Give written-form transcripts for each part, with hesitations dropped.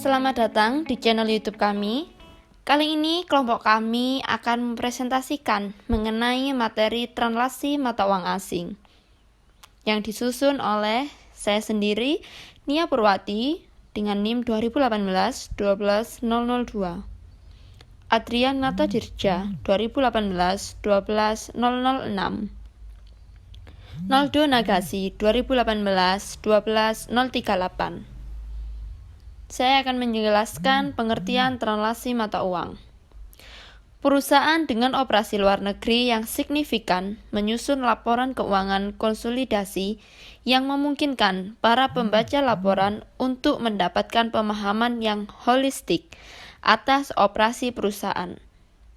Selamat datang di channel YouTube kami. Kali ini kelompok kami akan mempresentasikan mengenai materi translasi mata uang asing yang disusun oleh saya sendiri, Nia Purwati, dengan NIM 2018-12002. Adrian Natadirja 2018-12006. Noldo Nagasi 2018-12038. Saya akan menjelaskan pengertian translasi mata uang. Perusahaan dengan operasi luar negeri yang signifikan menyusun laporan keuangan konsolidasi yang memungkinkan para pembaca laporan untuk mendapatkan pemahaman yang holistik atas operasi perusahaan,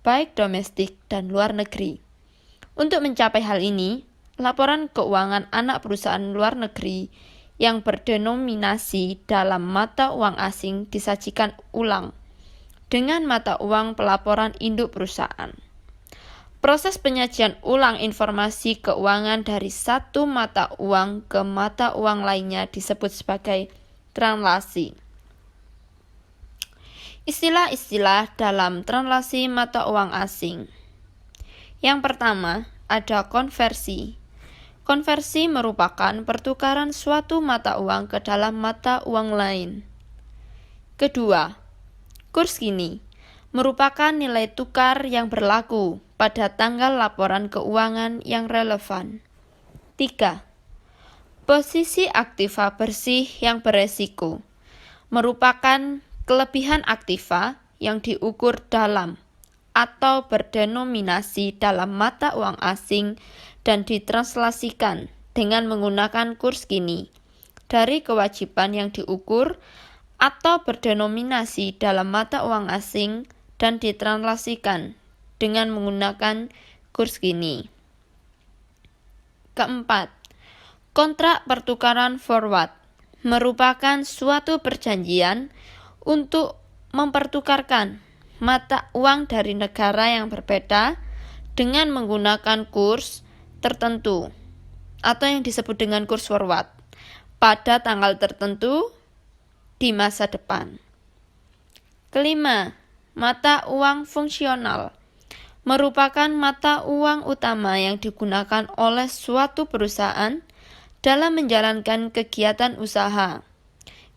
baik domestik dan luar negeri. Untuk mencapai hal ini, laporan keuangan anak perusahaan luar negeri yang berdenominasi dalam mata uang asing disajikan ulang dengan mata uang pelaporan induk perusahaan. Proses penyajian ulang informasi keuangan dari satu mata uang ke mata uang lainnya disebut sebagai translasi. Istilah-istilah dalam translasi mata uang asing. Yang pertama, ada konversi. Konversi merupakan pertukaran suatu mata uang ke dalam mata uang lain. Kedua, kurs kini merupakan nilai tukar yang berlaku pada tanggal laporan keuangan yang relevan. 3. Posisi aktiva bersih yang beresiko merupakan kelebihan aktiva yang diukur dalam atau berdenominasi dalam mata uang asing dan ditranslasikan dengan menggunakan kurs kini dari kewajiban yang diukur atau berdenominasi dalam mata uang asing dan ditranslasikan dengan menggunakan kurs kini. Keempat, kontrak pertukaran forward merupakan suatu perjanjian untuk mempertukarkan mata uang dari negara yang berbeda dengan menggunakan kurs tertentu atau yang disebut dengan kurs forward pada tanggal tertentu di masa depan. Kelima, mata uang fungsional merupakan mata uang utama yang digunakan oleh suatu perusahaan dalam menjalankan kegiatan usaha.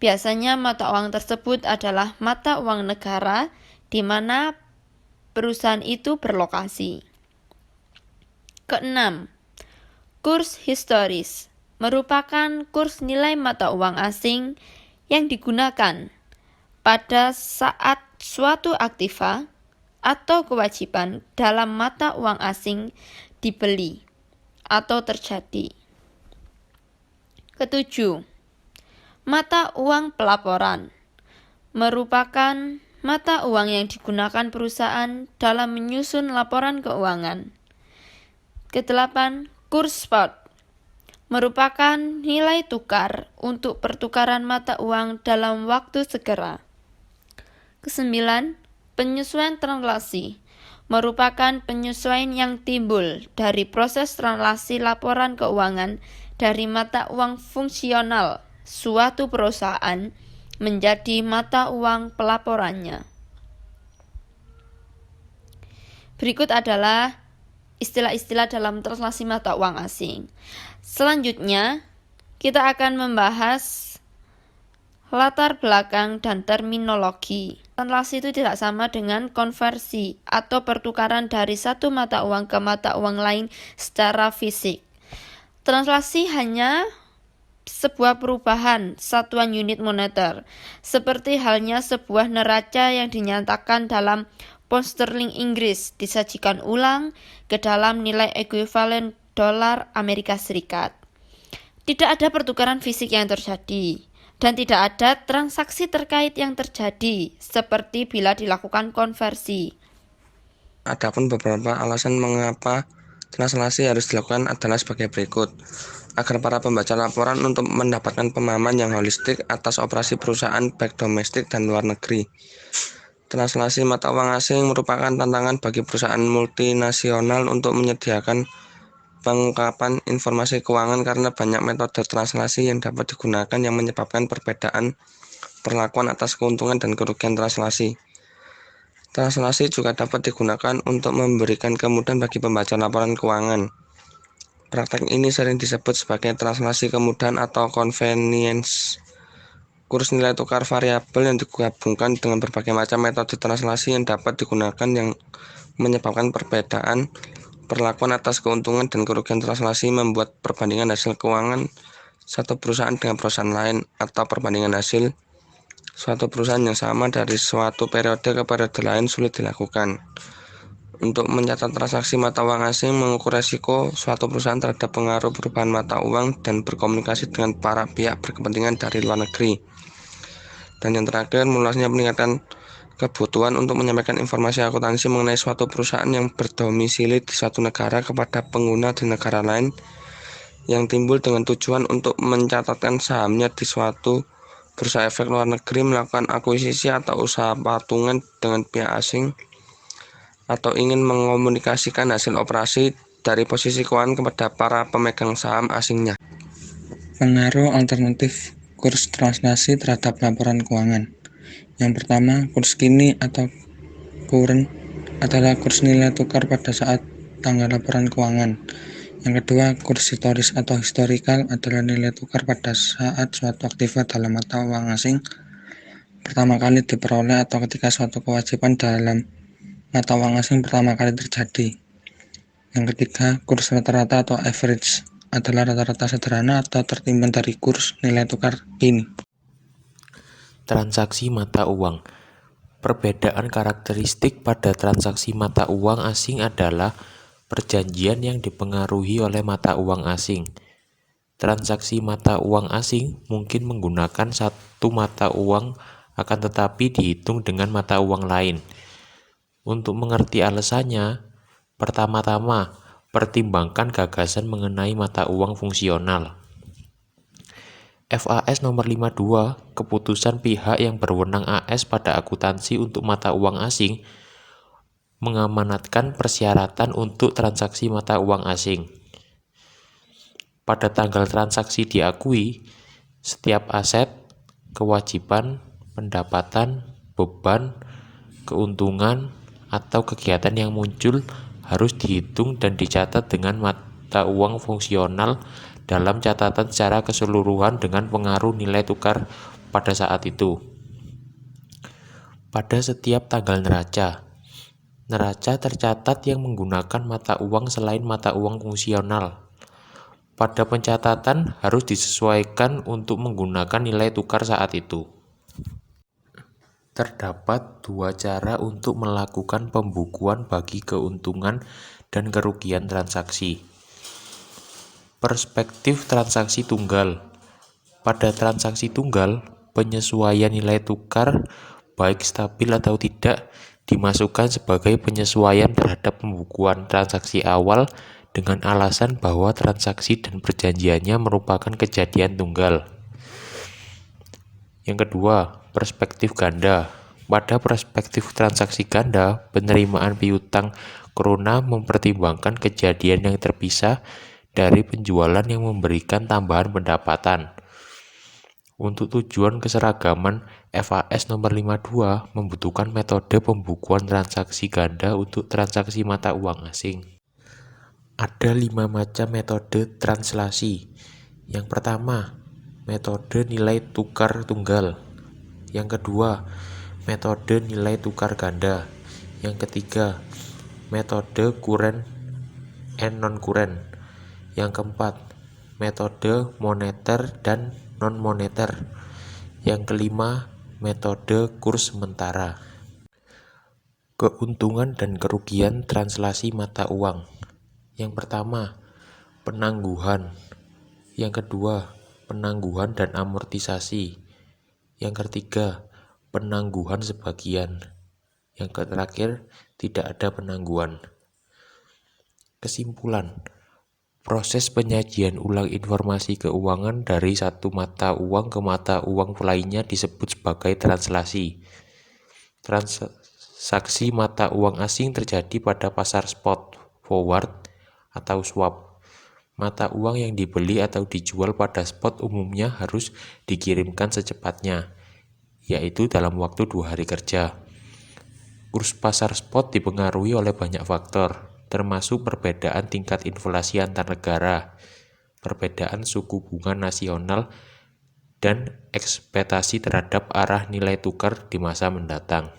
Biasanya mata uang tersebut adalah mata uang negara di mana perusahaan itu berlokasi. Keenam, kurs historis merupakan kurs nilai mata uang asing yang digunakan pada saat suatu aktiva atau kewajiban dalam mata uang asing dibeli atau terjadi. Ketujuh, mata uang pelaporan merupakan mata uang yang digunakan perusahaan dalam menyusun laporan keuangan. Kedelapan, kurs spot merupakan nilai tukar untuk pertukaran mata uang dalam waktu segera. Kesembilan, penyesuaian translasi merupakan penyesuaian yang timbul dari proses translasi laporan keuangan dari mata uang fungsional suatu perusahaan menjadi mata uang pelaporannya. Berikut adalah istilah-istilah dalam translasi mata uang asing. Selanjutnya, kita akan membahas latar belakang dan terminologi. Translasi itu tidak sama dengan konversi atau pertukaran dari satu mata uang ke mata uang lain secara fisik. Translasi hanya sebuah perubahan satuan unit moneter, seperti halnya sebuah neraca yang dinyatakan dalam pound sterling Inggris disajikan ulang ke dalam nilai ekuivalen dolar Amerika Serikat. Tidak ada pertukaran fisik yang terjadi, dan tidak ada transaksi terkait yang terjadi, seperti bila dilakukan konversi. Adapun beberapa alasan mengapa translasi harus dilakukan adalah sebagai berikut. Agar para pembaca laporan untuk mendapatkan pemahaman yang holistik atas operasi perusahaan baik domestik dan luar negeri. Translasi mata uang asing merupakan tantangan bagi perusahaan multinasional untuk menyediakan pengungkapan informasi keuangan karena banyak metode translasi yang dapat digunakan yang menyebabkan perbedaan perlakuan atas keuntungan dan kerugian translasi. Translasi juga dapat digunakan untuk memberikan kemudahan bagi pembaca laporan keuangan. Praktek ini sering disebut sebagai translasi kemudahan atau convenience. Kurs nilai tukar variabel yang digabungkan dengan berbagai macam metode translasi yang dapat digunakan yang menyebabkan perbedaan perlakuan atas keuntungan dan kerugian translasi membuat perbandingan hasil keuangan satu perusahaan dengan perusahaan lain atau perbandingan hasil suatu perusahaan yang sama dari suatu periode ke periode lain sulit dilakukan. Untuk mencatat transaksi mata uang asing, mengukur resiko suatu perusahaan terhadap pengaruh perubahan mata uang, dan berkomunikasi dengan para pihak berkepentingan dari luar negeri. Dan yang terakhir, meluasnya peningkatan kebutuhan untuk menyampaikan informasi akuntansi mengenai suatu perusahaan yang berdomisili di suatu negara kepada pengguna di negara lain yang timbul dengan tujuan untuk mencatatkan sahamnya di suatu bursa efek luar negeri, melakukan akuisisi atau usaha patungan dengan pihak asing, atau ingin mengomunikasikan hasil operasi dari posisi keuangan kepada para pemegang saham asingnya. Pengaruh alternatif kurs translasi terhadap laporan keuangan. Yang pertama, kurs kini atau current adalah kurs nilai tukar pada saat tanggal laporan keuangan. Yang kedua, kurs historis atau historical adalah nilai tukar pada saat suatu aktiva dalam mata uang asing pertama kali diperoleh atau ketika suatu kewajiban dalam mata uang asing pertama kali terjadi. Yang ketiga, kurs rata-rata atau average adalah rata-rata sederhana atau tertimbun dari kurs nilai tukar kini. Transaksi mata uang. Perbedaan karakteristik pada transaksi mata uang asing adalah perjanjian yang dipengaruhi oleh mata uang asing. Transaksi mata uang asing mungkin menggunakan satu mata uang akan tetapi dihitung dengan mata uang lain. Untuk mengerti alasannya, pertama-tama pertimbangkan gagasan mengenai mata uang fungsional. FAS nomor 52, keputusan pihak yang berwenang AS pada akuntansi untuk mata uang asing, mengamanatkan persyaratan untuk transaksi mata uang asing. Pada tanggal transaksi diakui, setiap aset, kewajiban, pendapatan, beban, keuntungan, atau kegiatan yang muncul harus dihitung dan dicatat dengan mata uang fungsional dalam catatan secara keseluruhan dengan pengaruh nilai tukar pada saat itu. Pada setiap tanggal neraca tercatat yang menggunakan mata uang selain mata uang fungsional. Pada pencatatan harus disesuaikan untuk menggunakan nilai tukar saat itu. Terdapat dua cara untuk melakukan pembukuan bagi keuntungan dan kerugian transaksi. Perspektif transaksi tunggal. Pada transaksi tunggal, penyesuaian nilai tukar, baik stabil atau tidak, dimasukkan sebagai penyesuaian terhadap pembukuan transaksi awal dengan alasan bahwa transaksi dan perjanjiannya merupakan kejadian tunggal. Yang kedua, perspektif ganda. Pada perspektif transaksi ganda, penerimaan piutang krona mempertimbangkan kejadian yang terpisah dari penjualan yang memberikan tambahan pendapatan. Untuk tujuan keseragaman, FAS nomor 52 membutuhkan metode pembukuan transaksi ganda untuk transaksi mata uang asing. Ada 5 macam metode translasi. Yang pertama, metode nilai tukar tunggal. Yang kedua, metode nilai tukar ganda. Yang ketiga, metode current and non-current. Yang keempat, metode moneter dan non-moneter. Yang kelima, metode kurs sementara. Keuntungan dan kerugian translasi mata uang. Yang pertama, penangguhan. Yang kedua, penangguhan dan amortisasi. Yang ketiga, penangguhan sebagian. Yang terakhir, tidak ada penangguhan. Kesimpulan, proses penyajian ulang informasi keuangan dari satu mata uang ke mata uang lainnya disebut sebagai translasi. Transaksi mata uang asing terjadi pada pasar spot, forward, atau swap. Mata uang yang dibeli atau dijual pada spot umumnya harus dikirimkan secepatnya. yaitu dalam waktu 2 hari kerja. Kurs pasar spot dipengaruhi oleh banyak faktor, termasuk perbedaan tingkat inflasi antar negara, perbedaan suku bunga nasional, dan ekspektasi terhadap arah nilai tukar di masa mendatang.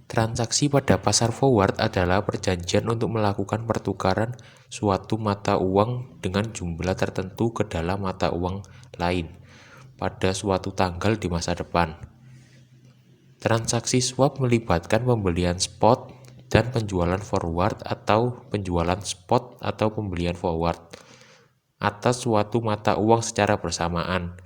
Transaksi pada pasar forward adalah perjanjian untuk melakukan pertukaran suatu mata uang dengan jumlah tertentu ke dalam mata uang lain pada suatu tanggal di masa depan. Transaksi swap melibatkan pembelian spot dan penjualan forward atau penjualan spot atau pembelian forward atas suatu mata uang secara bersamaan.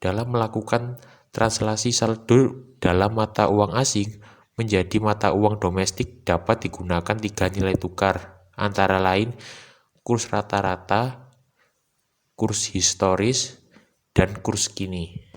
Dalam melakukan translasi saldo dalam mata uang asing menjadi mata uang domestik dapat digunakan 3 nilai tukar, antara lain kurs rata-rata, kurs historis, dan kurs kini.